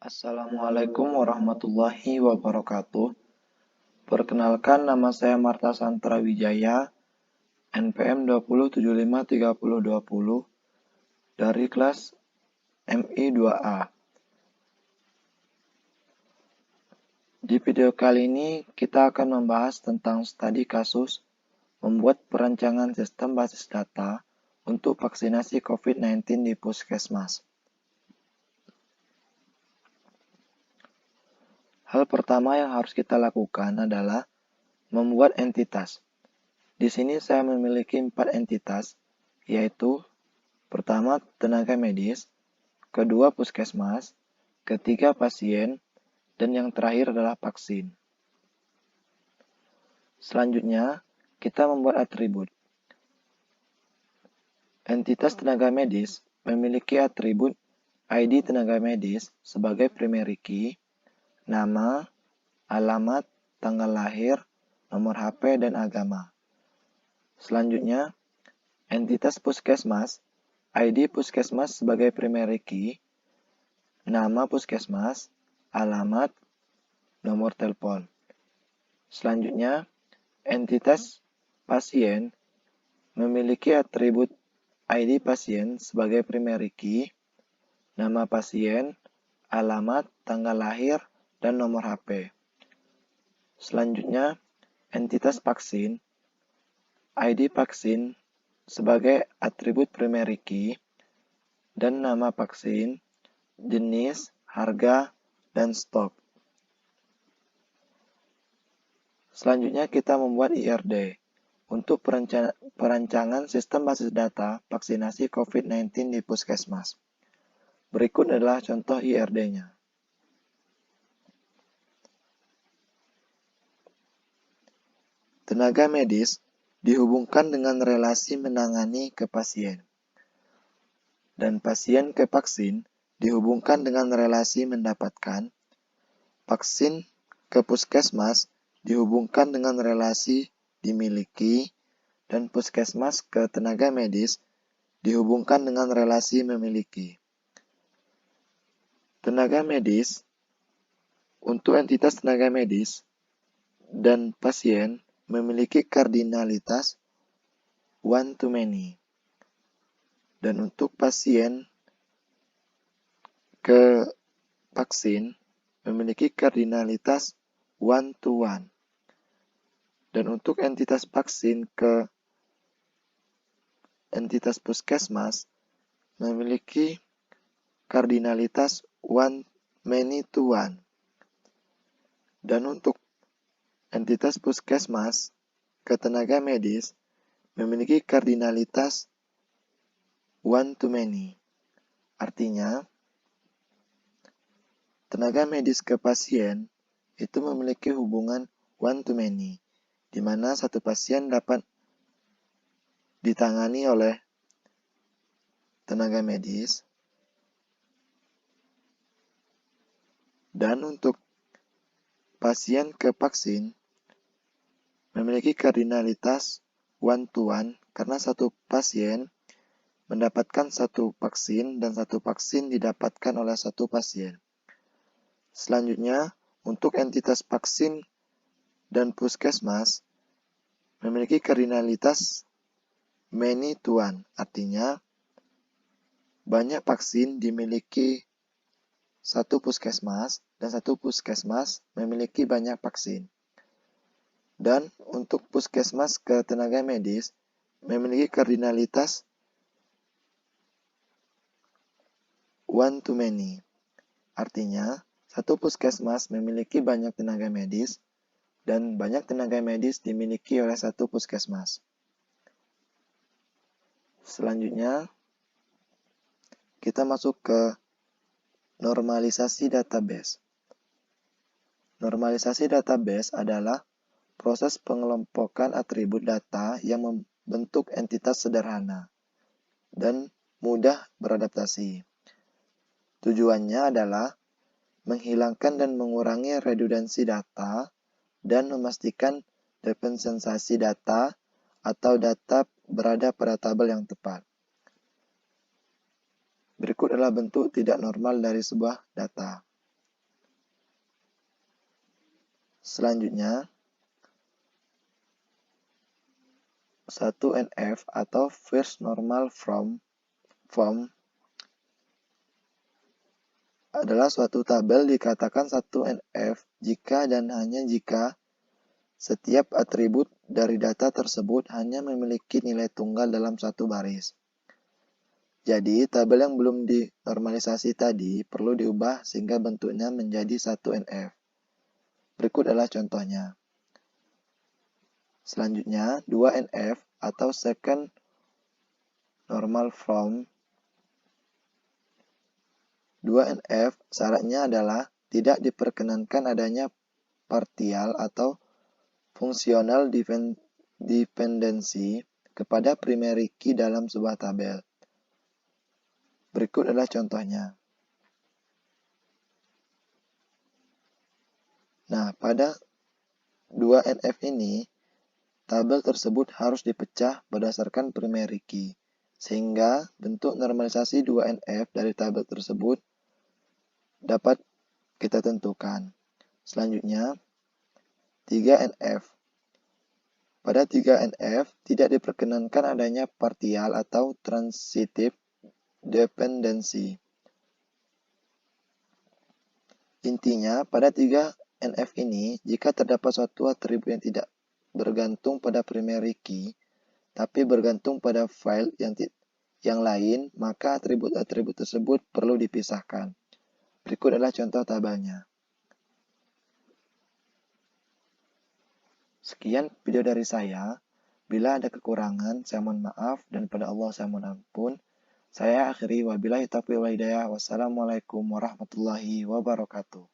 Assalamualaikum warahmatullahi wabarakatuh. Perkenalkan, nama saya Marta Santra Wijaya, NPM 20753020 dari kelas MI 2A. Di video kali ini kita akan membahas tentang studi kasus membuat perancangan sistem basis data untuk vaksinasi COVID-19 di Puskesmas. Hal pertama yang harus kita lakukan adalah membuat entitas. Di sini saya memiliki 4 entitas, yaitu pertama tenaga medis, kedua puskesmas, ketiga pasien, dan yang terakhir adalah vaksin. Selanjutnya, kita membuat atribut. Entitas tenaga medis memiliki atribut ID tenaga medis sebagai primary key, nama, alamat, tanggal lahir, nomor HP, dan agama. Selanjutnya, entitas puskesmas, ID puskesmas sebagai primary key, nama puskesmas, alamat, nomor telepon. Selanjutnya, entitas pasien memiliki atribut ID pasien sebagai primary key, nama pasien, alamat, tanggal lahir, dan nomor HP. Selanjutnya, entitas vaksin, ID vaksin sebagai atribut primary key, dan nama vaksin, jenis, harga, dan stok. Selanjutnya kita membuat IRD untuk perancangan sistem basis data vaksinasi COVID-19 di Puskesmas. Berikut adalah contoh IRD-nya. Tenaga medis dihubungkan dengan relasi menangani ke pasien, dan pasien ke vaksin dihubungkan dengan relasi mendapatkan. Vaksin ke puskesmas dihubungkan dengan relasi dimiliki, dan puskesmas ke tenaga medis dihubungkan dengan relasi memiliki. Tenaga medis, untuk entitas tenaga medis dan pasien memiliki kardinalitas one to many. Dan untuk pasien ke vaksin memiliki kardinalitas one to one. Dan untuk entitas vaksin ke entitas puskesmas memiliki kardinalitas one many to one. Dan untuk entitas puskesmas ke tenaga medis memiliki kardinalitas one to many. Artinya, tenaga medis ke pasien itu memiliki hubungan one to many, di mana satu pasien dapat ditangani oleh tenaga medis. Dan untuk pasien ke vaksin memiliki kardinalitas one to one karena satu pasien mendapatkan satu vaksin dan satu vaksin didapatkan oleh satu pasien. Selanjutnya, untuk entitas vaksin dan puskesmas memiliki kardinalitas many to one, artinya banyak vaksin dimiliki satu puskesmas dan satu puskesmas memiliki banyak vaksin. Dan untuk puskesmas ke tenaga medis memiliki kardinalitas one to many. Artinya, satu puskesmas memiliki banyak tenaga medis dan banyak tenaga medis dimiliki oleh satu puskesmas. Selanjutnya, kita masuk ke normalisasi database. Normalisasi database adalah proses pengelompokan atribut data yang membentuk entitas sederhana dan mudah beradaptasi. Tujuannya adalah menghilangkan dan mengurangi redundansi data dan memastikan representasi data atau data berada pada tabel yang tepat. Berikut adalah bentuk tidak normal dari sebuah data. Selanjutnya, 1NF atau First Normal Form adalah suatu tabel dikatakan 1NF jika dan hanya jika setiap atribut dari data tersebut hanya memiliki nilai tunggal dalam satu baris. Jadi, tabel yang belum dinormalisasi tadi perlu diubah sehingga bentuknya menjadi 1NF. Berikut adalah contohnya. Selanjutnya, 2NF atau Second Normal Form. 2NF syaratnya adalah tidak diperkenankan adanya partial atau fungsional dependensi kepada primary key dalam sebuah tabel. Berikut adalah contohnya. Nah, pada 2NF ini, tabel tersebut harus dipecah berdasarkan primary key, sehingga bentuk normalisasi 2NF dari tabel tersebut dapat kita tentukan. Selanjutnya, 3NF. Pada 3NF, tidak diperkenankan adanya partial atau transitive dependency. Intinya, pada 3NF ini, jika terdapat suatu atribut yang tidak bergantung pada primary key, tapi bergantung pada file yang lain, maka atribut-atribut tersebut perlu dipisahkan. Berikut adalah contoh tabelnya. Sekian video dari saya. Bila ada kekurangan, saya mohon maaf, dan pada Allah saya mohon ampun. Saya akhiri, wabillahi taufiq wal hidayah. Wassalamualaikum warahmatullahi wabarakatuh.